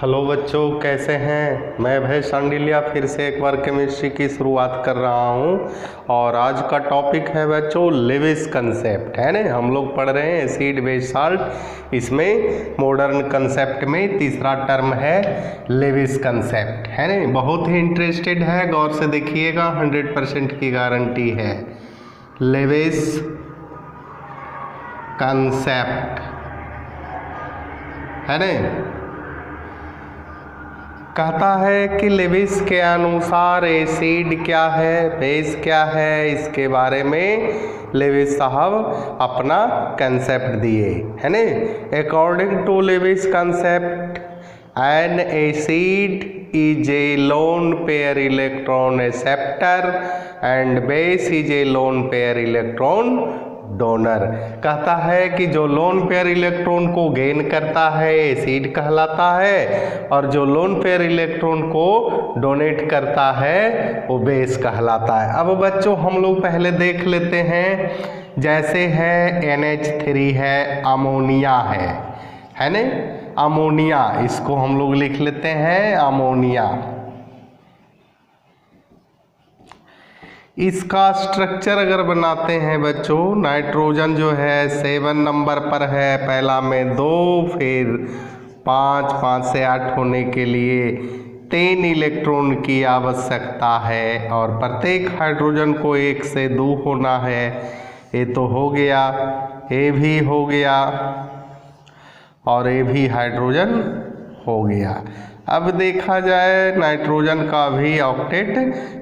Hello बच्चों, कैसे हैं। मैं भय सांडिल्या फिर से एक बार केमिस्ट्री की शुरुआत कर रहा हूं और आज का टॉपिक है बच्चों लेविस कंसेप्ट, है ना। हम लोग पढ़ रहे हैं एसिड बेस साल्ट। इसमें मॉडर्न कंसेप्ट में तीसरा टर्म है लेविस कंसेप्ट, है ना। बहुत ही इंटरेस्टेड है, गौर से देखिएगा, 100% की गारंटी है। लेविस कंसेप्ट, है ना। कहता है कि लेविस के अनुसार एसिड क्या है, बेस क्या है, इसके बारे में लेविस साहब अपना कंसेप्ट दिए, है ना। According to Lewis concept an acid is a lone pair electron acceptor and base is a lone pair electron donor. कहता है कि जो लोन पेयर इलेक्ट्रॉन को गेन करता है एसिड कहलाता है और जो लोन पेयर इलेक्ट्रॉन को डोनेट करता है वो बेस कहलाता है। अब बच्चों हम लोग पहले देख लेते हैं, जैसे है NH3 है, अमोनिया है ना। अमोनिया, इसको हम लोग लिख लेते हैं अमोनिया। इसका स्ट्रक्चर अगर बनाते हैं बच्चों, नाइट्रोजन जो है 7 नंबर पर है, पहला में 2, फिर 5, 5 से 8 होने के लिए 3 इलेक्ट्रॉन की आवश्यकता है और प्रत्येक हाइड्रोजन को 1 से 2 होना है। ये तो हो गया, ये भी हो गया और ये भी हाइड्रोजन हो गया। अब देखा जाए नाइट्रोजन का भी ऑक्टेट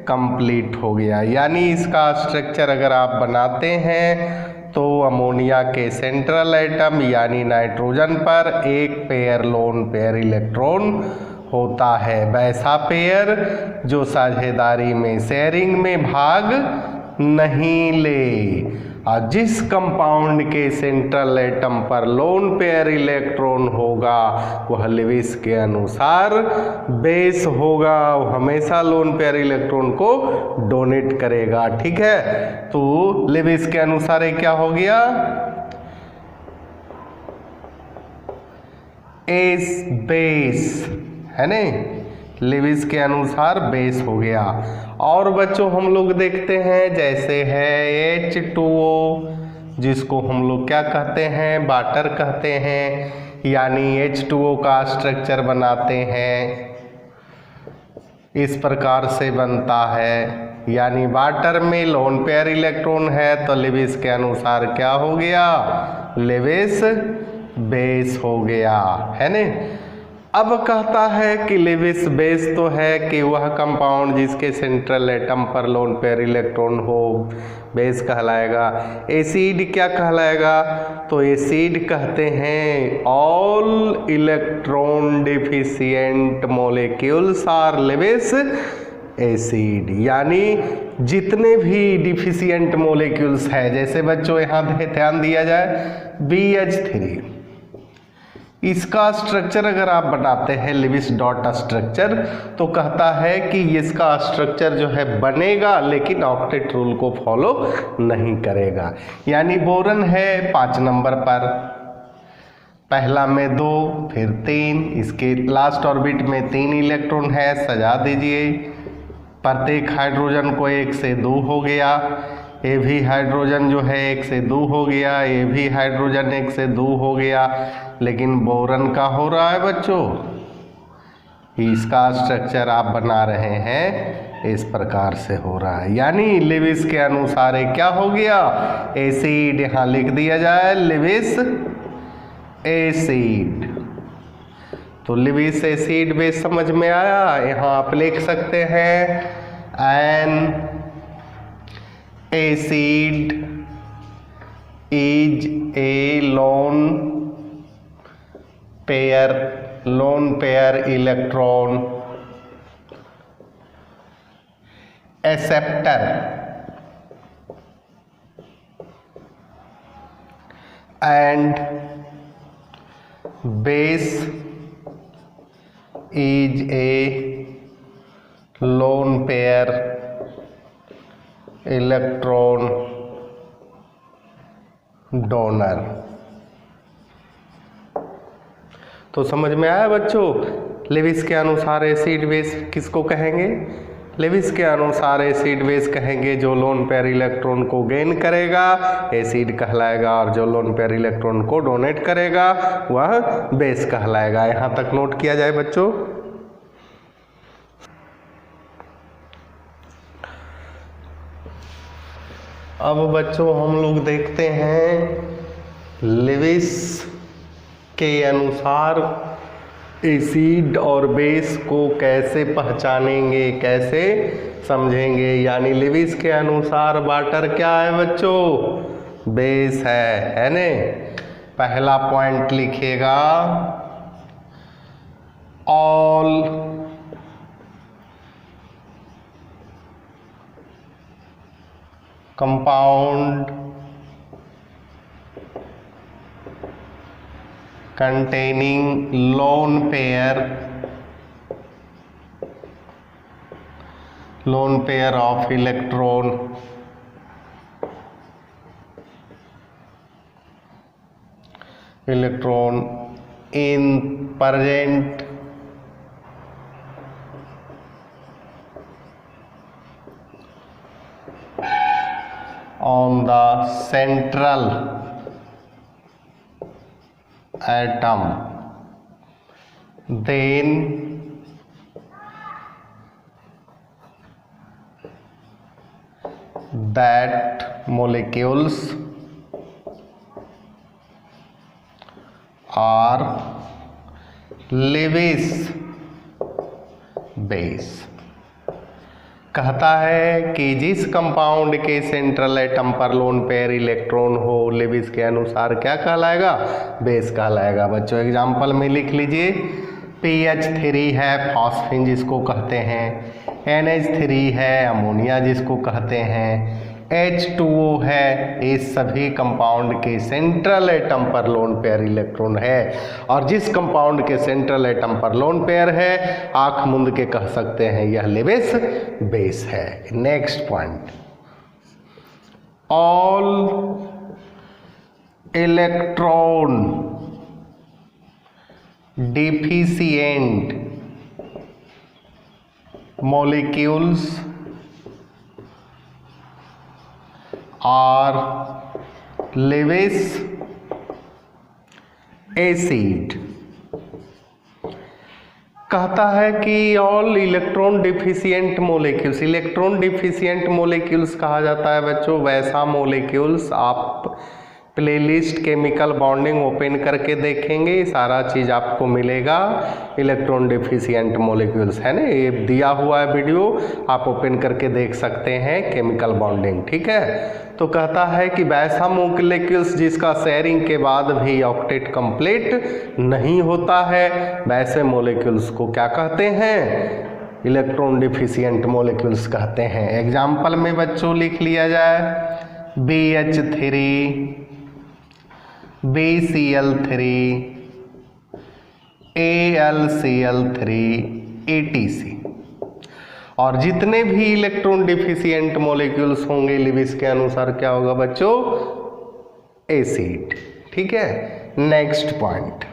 कंप्लीट हो गया, यानी इसका स्ट्रक्चर अगर आप बनाते हैं तो अमोनिया के सेंट्रल एटम यानी नाइट्रोजन पर एक पेयर लोन पेयर इलेक्ट्रॉन होता है, वैसा पेयर जो साझेदारी में शेयरिंग में भाग नहीं ले। और जिस कंपाउंड के सेंट्रल एटम पर लोन पेयर इलेक्ट्रॉन होगा वह लेविस के अनुसार बेस होगा, वो हमेशा लोन पेयर इलेक्ट्रॉन को डोनेट करेगा, ठीक है। तो लेविस के अनुसार ये क्या हो गया, एस बेस, है ना। लेविस के अनुसार बेस हो गया। और बच्चों हम लोग देखते हैं, जैसे है H2O, जिसको हम लोग क्या कहते हैं, वाटर कहते हैं, यानी H2O का स्ट्रक्चर बनाते हैं, इस प्रकार से बनता है, यानी वाटर में लोन पेयर इलेक्ट्रॉन है तो लेविस के अनुसार क्या हो गया, लेविस बेस हो गया, है ना। अब कहता है कि लेविस बेस तो है कि वह कंपाउंड जिसके सेंट्रल एटम पर लोन पेयर इलेक्ट्रॉन हो, बेस कहलाएगा। एसिड क्या कहलाएगा, तो एसिड कहते हैं all electron deficient molecules are Lewis acid, यानी जितने भी डिफिशिएंट मॉलिक्यूल्स है, जैसे बच्चों यहाँ ध्यान दिया जाए BH3, इसका स्ट्रक्चर अगर आप बनाते हैं लेविस डॉट स्ट्रक्चर तो कहता है कि इसका स्ट्रक्चर जो है बनेगा लेकिन ऑक्टेट रूल को फॉलो नहीं करेगा। यानी बोरन है 5 नंबर पर, पहला में 2 फिर 3, इसके लास्ट ऑर्बिट में 3 इलेक्ट्रॉन है, सजा दीजिए। प्रत्येक हाइड्रोजन को 1 से 2 हो गया, ये भी हाइड्रोजन जो है 1 से 2 हो गया, ये भी हाइड्रोजन 1 से 2 हो गया, लेकिन बोरन का हो रहा है बच्चों, इसका स्ट्रक्चर आप बना रहे हैं इस प्रकार से हो रहा है, यानी लेविस के अनुसार ये क्या हो गया, एसिड। यहाँ लिख दिया जाए लेविस एसिड। तो लेविस एसिड बेस समझ में आया। यहाँ आप लिख सकते हैं N acid is a lone pair electron acceptor and base is a lone pair electron donor. तो समझ में आया बच्चों, लेविस के अनुसार एसिड बेस किसको कहेंगे? लेविस के अनुसार एसिड बेस कहेंगे जो लोन पेयर इलेक्ट्रॉन को गेन करेगा एसिड कहलाएगा, और जो लोन पेयर इलेक्ट्रॉन को डोनेट करेगा वह बेस कहलाएगा। यहाँ तक नोट किया जाए बच्चों। अब बच्चों हम लोग देखते हैं लेविस के अनुसार एसिड और बेस को कैसे पहचानेंगे, कैसे समझेंगे। यानी लेविस के अनुसार वाटर क्या है बच्चों? बेस है ने। पहला पॉइंट लिखिएगा, all compound containing lone pair of electron in present on the central atom, then that molecules are Lewis base। कहता है कि जिस कंपाउंड के सेंट्रल एटम पर लोन पेयर इलेक्ट्रॉन हो लेविस के अनुसार क्या कहलाएगा? बेस कहलाएगा। बच्चों एग्जाम्पल में लिख लीजिए, PH3 है फॉस्फिन जिसको कहते हैं, NH3 है अमोनिया जिसको कहते हैं, H2O है। इस सभी कंपाउंड के सेंट्रल एटम पर लोन पेयर इलेक्ट्रॉन है, और जिस कंपाउंड के सेंट्रल एटम पर लोन पेयर है आंख मूंद के कह सकते हैं यह लेविस बेस है। Next point, all electron deficient molecules are Lewis acid। कहता है कि all electron deficient molecules, electron deficient molecules कहा जाता है बच्चों वैसा मोलिक्यूल्स, आप प्लेलिस्ट केमिकल बॉन्डिंग ओपन करके देखेंगे सारा चीज़ आपको मिलेगा। इलेक्ट्रॉन डिफिशिएंट मोलिक्यूल्स है ना, ये दिया हुआ है वीडियो, आप ओपन करके देख सकते हैं केमिकल बॉन्डिंग, ठीक है। तो कहता है कि वैसा मोलिक्यूल्स जिसका शेयरिंग के बाद भी ऑक्टेट कंप्लीट नहीं होता है, वैसे मोलिक्यूल्स को क्या कहते हैं? इलेक्ट्रॉन डिफिशिएंट मोलिक्यूल्स कहते हैं। एग्जाम्पल में बच्चों लिख लिया जाए, BH3, BCl3, AlCl3, etc। और जितने भी इलेक्ट्रॉन डिफिशिएंट मॉलिक्यूल्स होंगे लिविस के अनुसार क्या होगा बच्चों? एसिड, ठीक है। Next point,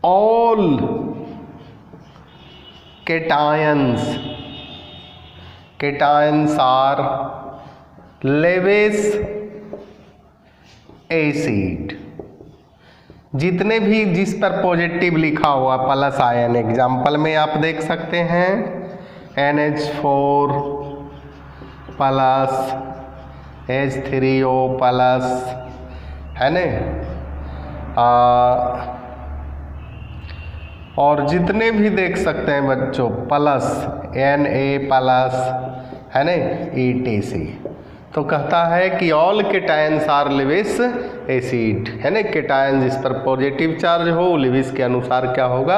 all cations are Lewis acid. जितने भी जिस पर पॉजिटिव लिखा हुआ प्लस आयन, एग्जाम्पल में आप देख सकते हैं NH4 प्लस H3O प्लस है न, और जितने भी देख सकते हैं बच्चों प्लस Na प्लस है न, ETC। तो कहता है कि all cations are Lewis acid है ना, केटायन जिस पर पॉजिटिव चार्ज हो लिविस के अनुसार क्या होगा?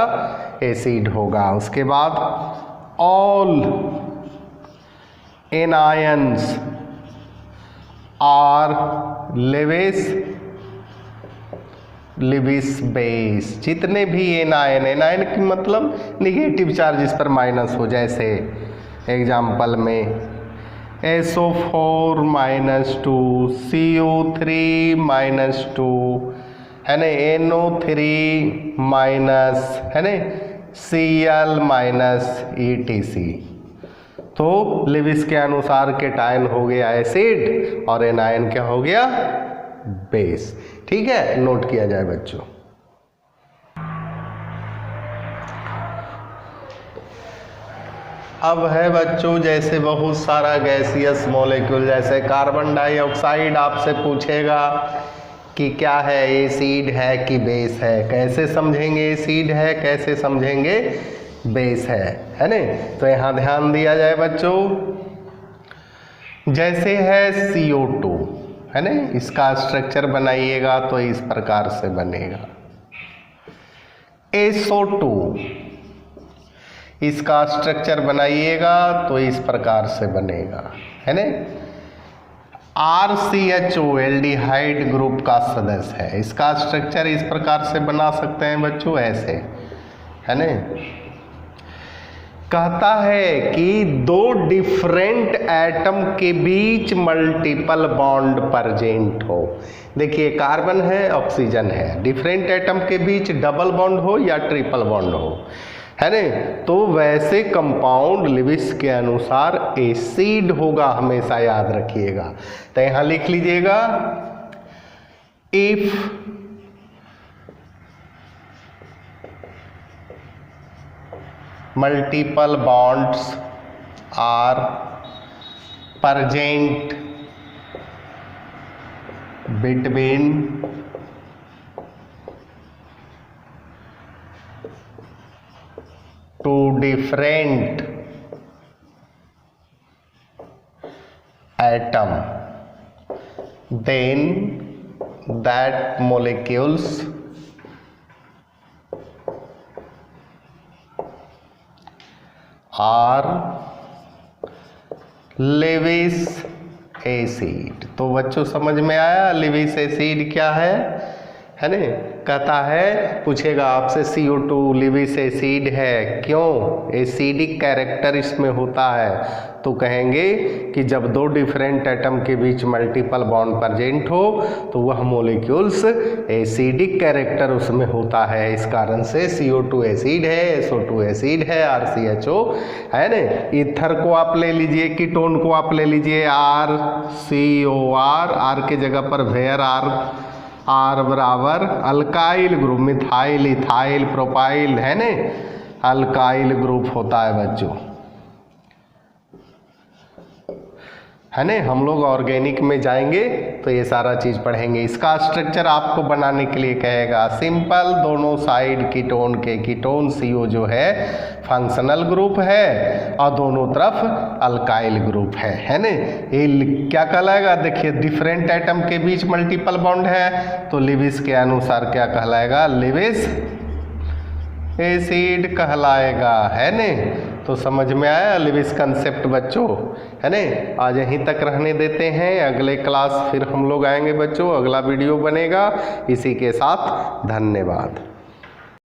एसिड होगा। उसके बाद all anions are Lewis base. जितने भी एनायन की मतलब निगेटिव चार्ज इस पर माइनस हो, जैसे एग्जाम्पल में SO4 -2, CO3 -2 है ना, NO3 माइनस, है ना, Cl माइनस ETC। तो लेविस के अनुसार केटायन हो गया एसिड और एनायन क्या हो गया, बेस। ठीक है, नोट किया जाए बच्चों। अब है बच्चों जैसे बहुत सारा गैसियस मॉलिक्यूल, जैसे कार्बन डाइऑक्साइड आपसे पूछेगा कि क्या है, एसिड है कि बेस है। कैसे समझेंगे एसिड है, कैसे समझेंगे बेस है ना। तो यहाँ ध्यान दिया जाए बच्चों, जैसे है CO2, है ना, इसका स्ट्रक्चर बनाइएगा तो इस प्रकार से बनेगा। SO2, इसका स्ट्रक्चर बनाइएगा तो इस प्रकार से बनेगा, है ना। RCHO एल्डिहाइड ग्रुप का सदस्य है, इसका स्ट्रक्चर इस प्रकार से बना सकते हैं बच्चों, ऐसे, है ना। कहता है कि दो डिफरेंट एटम के बीच मल्टीपल बॉन्ड प्रेजेंट हो। देखिए कार्बन है, ऑक्सीजन है, डिफरेंट एटम के बीच डबल बॉन्ड हो या ट्रिपल बॉन्ड हो, है ना, तो वैसे कंपाउंड लेविस के अनुसार एसिड होगा, हमेशा याद रखिएगा। तो यहां लिख लीजिएगा, if multiple bonds are present between two different atom, then that molecules are Lewis acid. तो बच्चों समझ में आया लेविस एसिड क्या है ना। कहता है, पूछेगा आपसे CO2 लेविस एसिड है, क्यों, एसिडिक कैरेक्टर इसमें होता है। तो कहेंगे कि जब दो डिफरेंट एटम के बीच मल्टीपल बॉन्ड प्रेजेंट हो तो वह मॉलिक्यूल्स एसिडिक कैरेक्टर उसमें होता है, इस कारण से CO2 एसिड है, SO2 एसिड है, RCHO है ना। ईथर को आप ले लीजिए, कीटोन को आप ले लीजिए, RCOR, R के जगह पर वेयर R बराबर alkyl group, methyl, ethyl, propyl, है ना, अल्काइल ग्रुप होता है बच्चों, है ना। हम लोग ऑर्गेनिक में जाएंगे तो ये सारा चीज़ पढ़ेंगे। इसका स्ट्रक्चर आपको बनाने के लिए कहेगा, सिंपल, दोनों साइड कीटोन के, कीटोन CO जो है फंक्शनल ग्रुप है और दोनों तरफ अल्काइल ग्रुप है ना। ये क्या कहलाएगा, देखिए डिफरेंट एटम के बीच मल्टीपल बॉन्ड है तो लेविस के अनुसार क्या कहलाएगा, लेविस एसिड कहलाएगा, है ने। तो समझ में आया लेविस कंसेप्ट बच्चों, है ने। आज यहीं तक रहने देते हैं, अगले क्लास फिर हम लोग आएंगे बच्चों, अगला वीडियो बनेगा। इसी के साथ धन्यवाद।